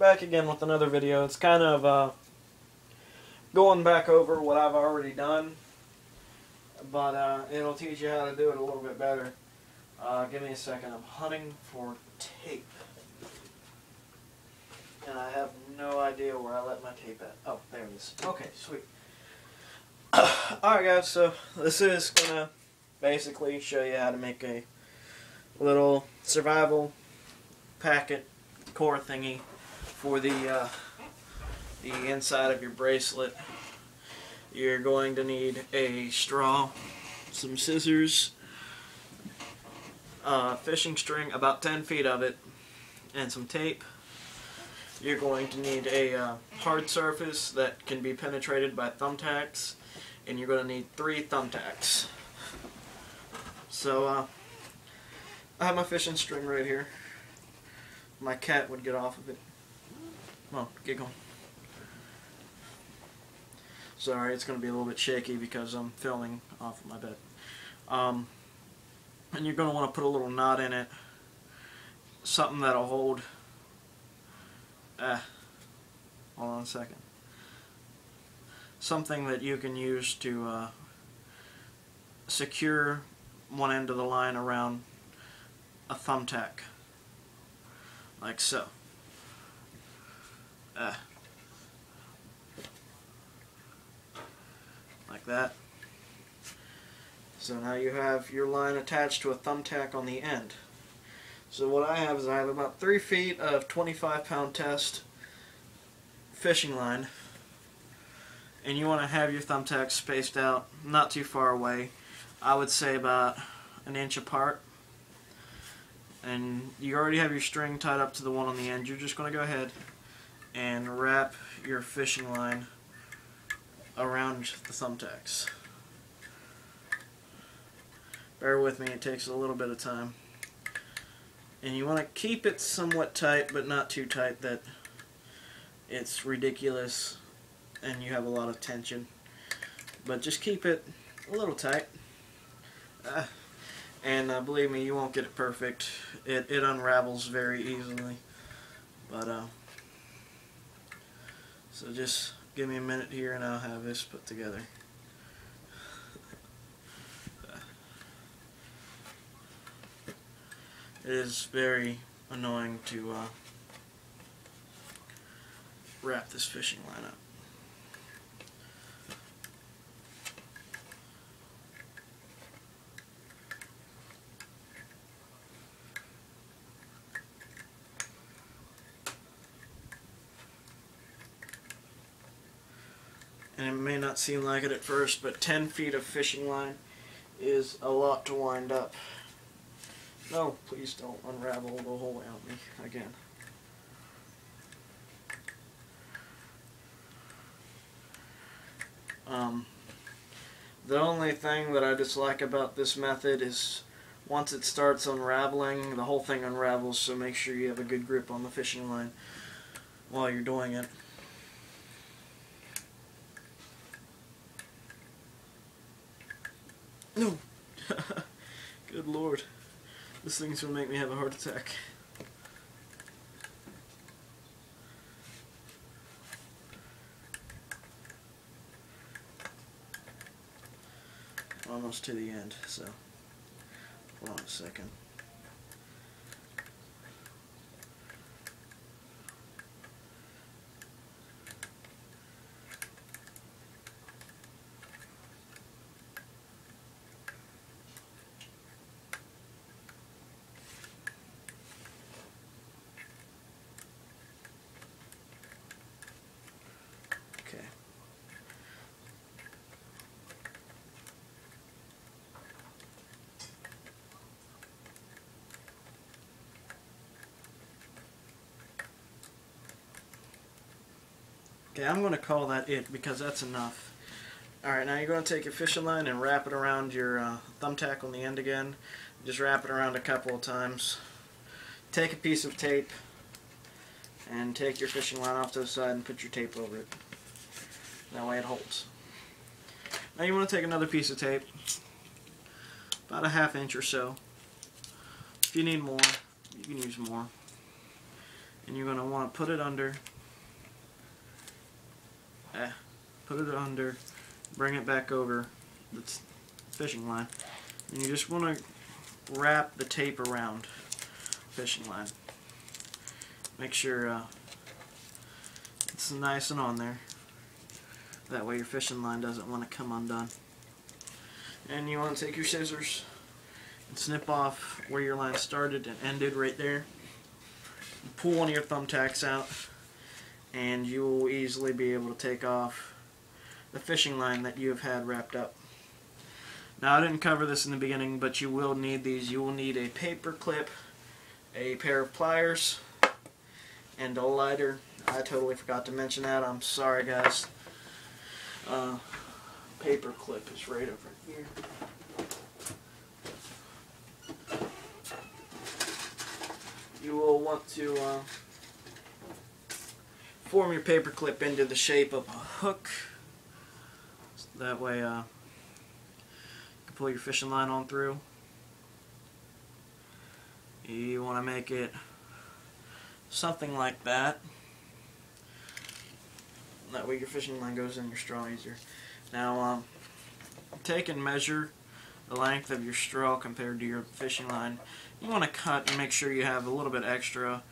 back again with another video. It's kind of going back over what I've already done, but it'll teach you how to do it a little bit better. Give me a second. I'm hunting for tape, and I have no idea where I let my tape at. Oh, there it is. Okay, sweet. Alright guys, so this is going to basically show you how to make a little survival packet core thingy for the inside of your bracelet. You're going to need a straw, some scissors, fishing string, about 10 feet of it, and some tape. You're going to need a hard surface that can be penetrated by thumbtacks, and you're going to need 3 thumbtacks. So I have my fishing string right here. My cat would get off of it. Well, get going. Sorry, it's going to be a little bit shaky because I'm filming off of my bed. And you're going to want to put a little knot in it. Something that'll hold. Hold on a second. Something that you can use to secure one end of the line around a thumbtack. Like so. Like that. So now you have your line attached to a thumbtack on the end. So what I have is I have about 3 feet of 25-pound test fishing line, and you want to have your thumbtacks spaced out not too far away. I would say about an inch apart. And you already have your string tied up to the one on the end. You're just going to go ahead and wrap your fishing line around the thumbtacks. Bear with me, it takes a little bit of time. And you want to keep it somewhat tight, but not too tight that it's ridiculous and you have a lot of tension. But just keep it a little tight. And believe me, you won't get it perfect. It unravels very easily. But so just give me a minute here and I'll have this put together. It is very annoying to wrap this fishing line up. And it may not seem like it at first, but 10 feet of fishing line is a lot to wind up. No, please don't unravel the whole way on me again. The only thing that I dislike about this method is once it starts unraveling, the whole thing unravels, so make sure you have a good grip on the fishing line while you're doing it. No! Good Lord. This thing's gonna make me have a heart attack. Almost to the end, so hold on a second. Okay. Okay, I'm going to call that it because that's enough. Alright, now you're going to take your fishing line and wrap it around your thumbtack on the end again. Just wrap it around a couple of times. Take a piece of tape and take your fishing line off to the side and put your tape over it. That way it holds. Now you want to take another piece of tape, about a ½ inch or so. If you need more, you can use more. and you're going to want to put it under, bring it back over the fishing line, and you just want to wrap the tape around the fishing line. Make sure it's nice and on there. That way your fishing line doesn't want to come undone. And you want to take your scissors and snip off where your line started and ended right there. Pull one of your thumbtacks out, and you will easily be able to take off the fishing line that you have had wrapped up. Now, I didn't cover this in the beginning, but you will need these. You will need a paper clip, a pair of pliers, and a lighter. I totally forgot to mention that. I'm sorry, guys. Paper clip is right over here. You will want to form your paper clip into the shape of a hook. So that way you can pull your fishing line on through. You want to make it something like that. That way your fishing line goes in your straw easier. Now, take and measure the length of your straw compared to your fishing line. You want to cut and make sure you have a little bit extra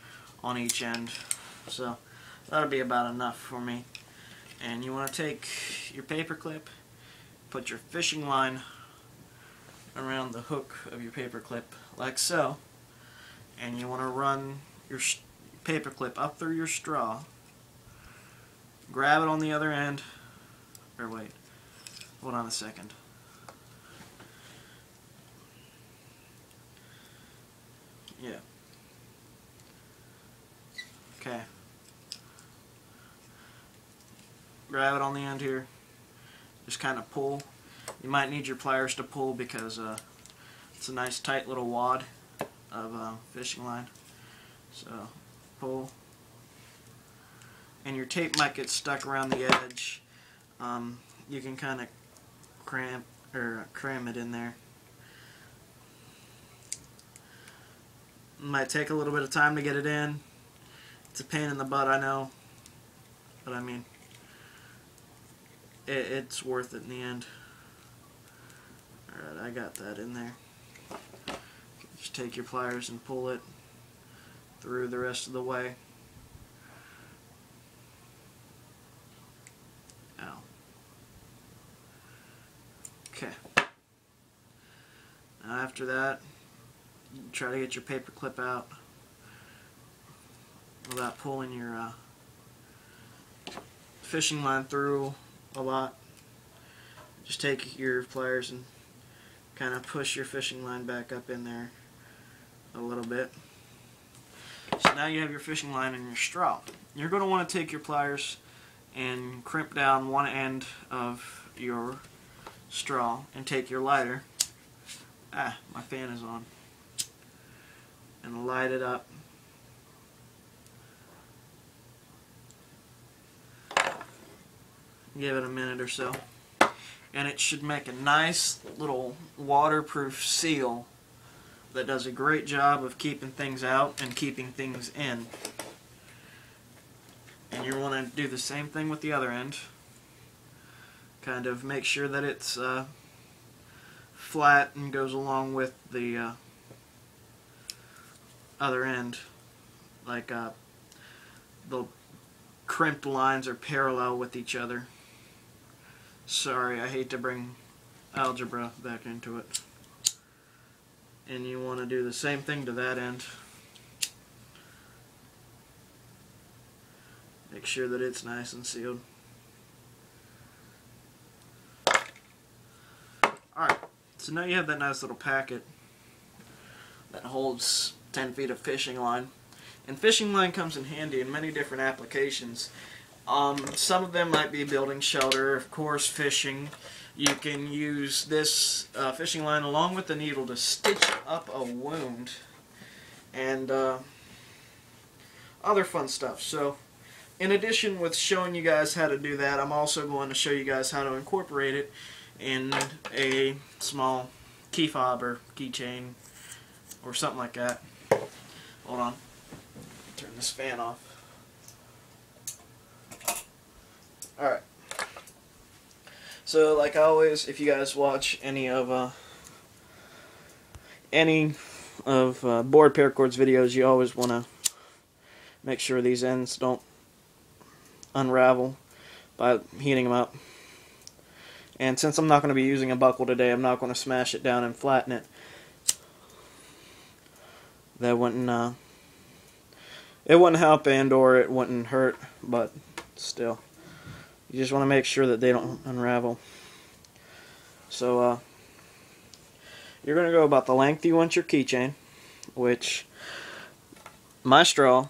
on each end. So that'll be about enough for me. And you want to take your paper clip, put your fishing line around the hook of your paper clip like so, and you want to run your paper clip up through your straw. Grab it on the other end, or wait, hold on a second. Yeah. Okay. Grab it on the end here. Just kind of pull. You might need your pliers to pull because it's a nice tight little wad of fishing line. So pull. And your tape might get stuck around the edge. You can kind of cram it in there. Might take a little bit of time to get it in. It's a pain in the butt, I know, but I mean, it's worth it in the end. Alright, I got that in there. Just take your pliers and pull it through the rest of the way. Ow. Okay. Now after that, try to get your paper clip out without pulling your fishing line through a lot. Just take your pliers and kind of push your fishing line back up in there a little bit. So now you have your fishing line in your straw. You're going to want to take your pliers and crimp down one end of your straw and take your lighter. My fan is on. And light it up. Give it a minute or so. And it should make a nice little waterproof seal that does a great job of keeping things out and keeping things in. And you want to do the same thing with the other end. Kind of make sure that it's flat and goes along with the other end, like the crimped lines are parallel with each other. Sorry, I hate to bring algebra back into it. And you want to do the same thing to that end. Make sure that it's nice and sealed. Alright, so now you have that nice little packet that holds 10 feet of fishing line. And fishing line comes in handy in many different applications. Some of them might be building shelter, of course fishing. You can use this fishing line along with the needle to stitch up a wound and other fun stuff. So in addition with showing you guys how to do that, I'm also going to show you guys how to incorporate it in a small key fob or keychain or something like that. Hold on. Turn this fan off. Alright. So, like always, if you guys watch any of Bored Paracord's videos, you always want to make sure these ends don't unravel by heating them up. And since I'm not going to be using a buckle today, I'm not going to smash it down and flatten it. That wouldn't it wouldn't help and or it wouldn't hurt, but still. You just want to make sure that they don't unravel. So you're going to go about the length you want your keychain, which my straw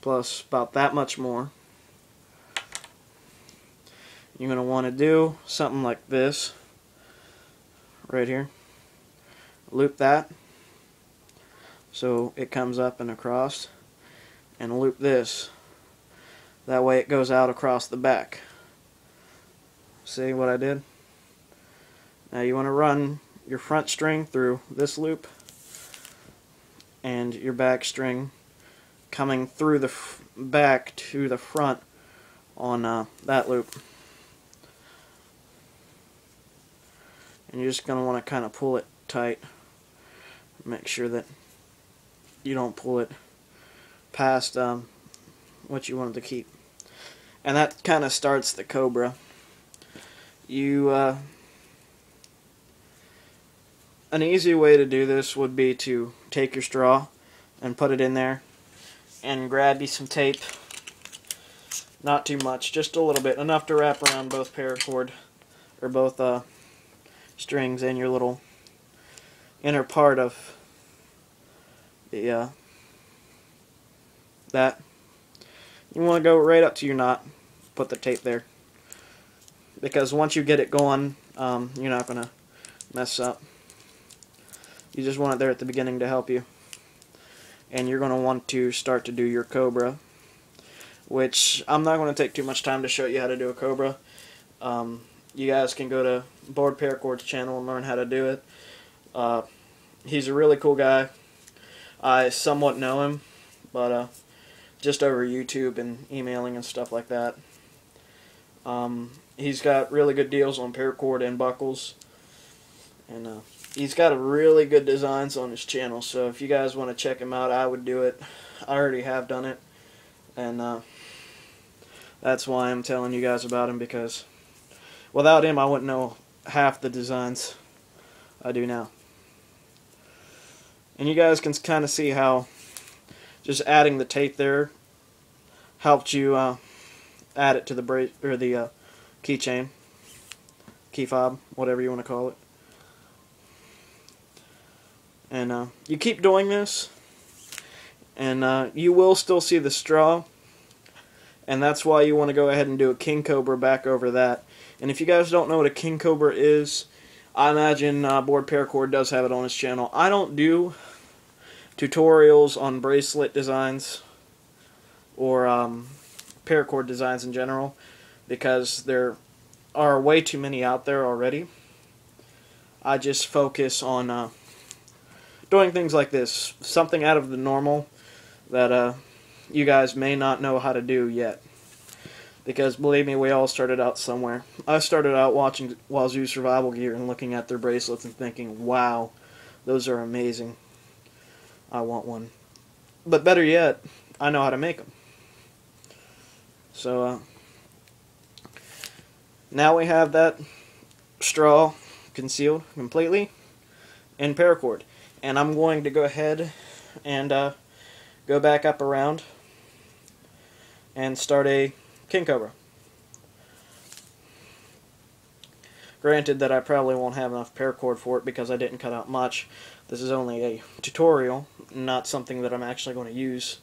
plus about that much more. You're going to want to do something like this right here. Loop that so it comes up and across, and loop this. That way it goes out across the back. See what I did? Now you want to run your front string through this loop and your back string coming through the back to the front on that loop. And you're just going to want to kind of pull it tight. Make sure that you don't pull it past what you wanted to keep. And that kind of starts the Cobra. An easy way to do this would be to take your straw and put it in there and grab you some tape. Not too much, just a little bit, enough to wrap around both paracord or both strings and your little inner part of the that. You want to go right up to your knot, put the tape there, because once you get it going, you're not going to mess up. You just want it there at the beginning to help you. And you're going to want to start to do your Cobra, which I'm not going to take too much time to show you how to do a Cobra. You guys can go to Bored Paracord's channel and learn how to do it. He's a really cool guy. I somewhat know him, but just over YouTube and emailing and stuff like that. He's got really good deals on paracord and buckles, and he's got really good designs on his channel, so if you guys want to check him out, I would do it. I already have done it, and that's why I'm telling you guys about him, because without him I wouldn't know half the designs I do now. And you guys can kind of see how just adding the tape there helped you add it to the keychain, key fob, whatever you want to call it. And you keep doing this, and you will still see the straw, and that's why you want to go ahead and do a King Cobra back over that. And if you guys don't know what a King Cobra is, I imagine Bored Paracord does have it on his channel. I don't do tutorials on bracelet designs or paracord designs in general, because there are way too many out there already. I just focus on doing things like this, something out of the normal that you guys may not know how to do yet. Because believe me, we all started out somewhere. I started out watching Wazoo Survival Gear and looking at their bracelets and thinking, wow, those are amazing. I want one. But better yet, I know how to make them. So now we have that straw concealed completely in paracord. And I'm going to go ahead and go back up around and start a King Cobra. Granted that I probably won't have enough paracord for it because I didn't cut out much. This is only a tutorial, not something that I'm actually going to use.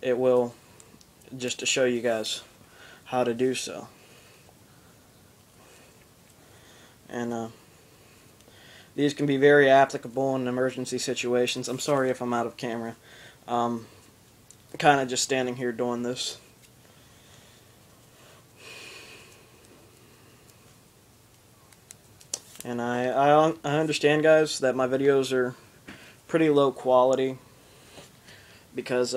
It will just to show you guys how to do so. And these can be very applicable in emergency situations. I'm sorry if I'm out of camera. Kind of just standing here doing this. And I understand, guys, that my videos are pretty low quality because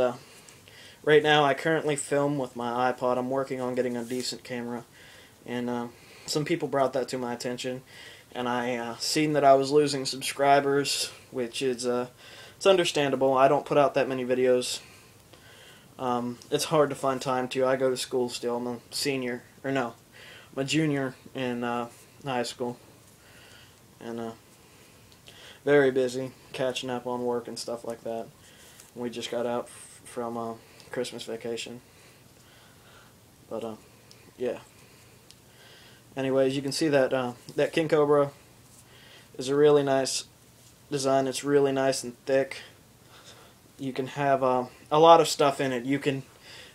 right now I currently film with my iPod. I'm working on getting a decent camera, and some people brought that to my attention, and I seen that I was losing subscribers, which is it's understandable. I don't put out that many videos. It's hard to find time to. I go to school still. I'm a senior, or no, I'm a junior in high school, and very busy catching up on work and stuff like that. We just got out from Christmas vacation, but yeah. Anyways, you can see that that King Cobra is a really nice design. It's really nice and thick. You can have a lot of stuff in it. You can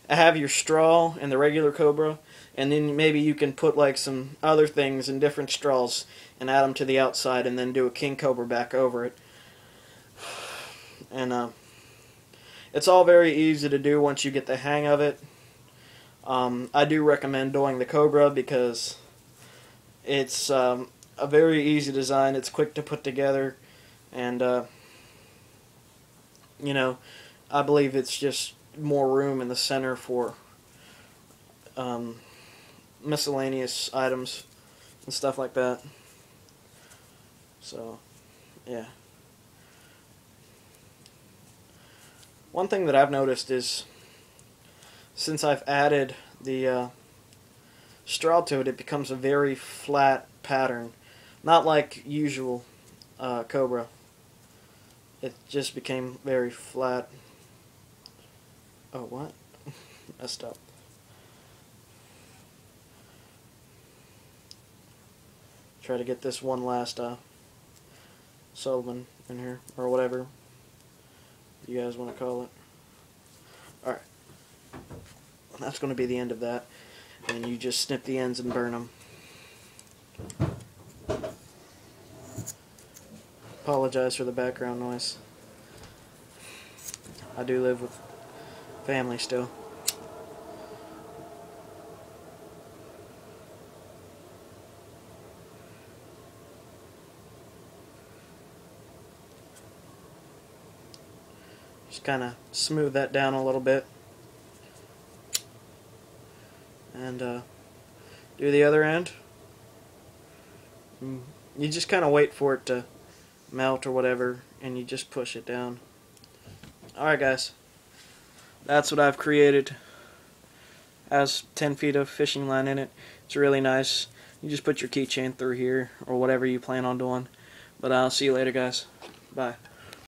have your straw and the regular Cobra, and then maybe you can put like some other things in different straws and add them to the outside, and then do a King Cobra back over it. And it's all very easy to do once you get the hang of it. I do recommend doing the Cobra because it's a very easy design. It's quick to put together, and you know, I believe it's just more room in the center for miscellaneous items and stuff like that. So, yeah. One thing that I've noticed is, since I've added the straw to it, it becomes a very flat pattern. Not like usual Cobra. It just became very flat. Oh, what? Messed up. Try to get this one last Sullivan in here, or whatever you guys want to call it. Alright. That's going to be the end of that. And you just snip the ends and burn them. Apologize for the background noise. I do live with family still. Just kind of smooth that down a little bit. And do the other end. You just kind of wait for it to melt or whatever, and you just push it down. Alright guys, that's what I've created. Has 10 feet of fishing line in it. It's really nice. You just put your keychain through here or whatever you plan on doing. But I'll see you later guys. Bye.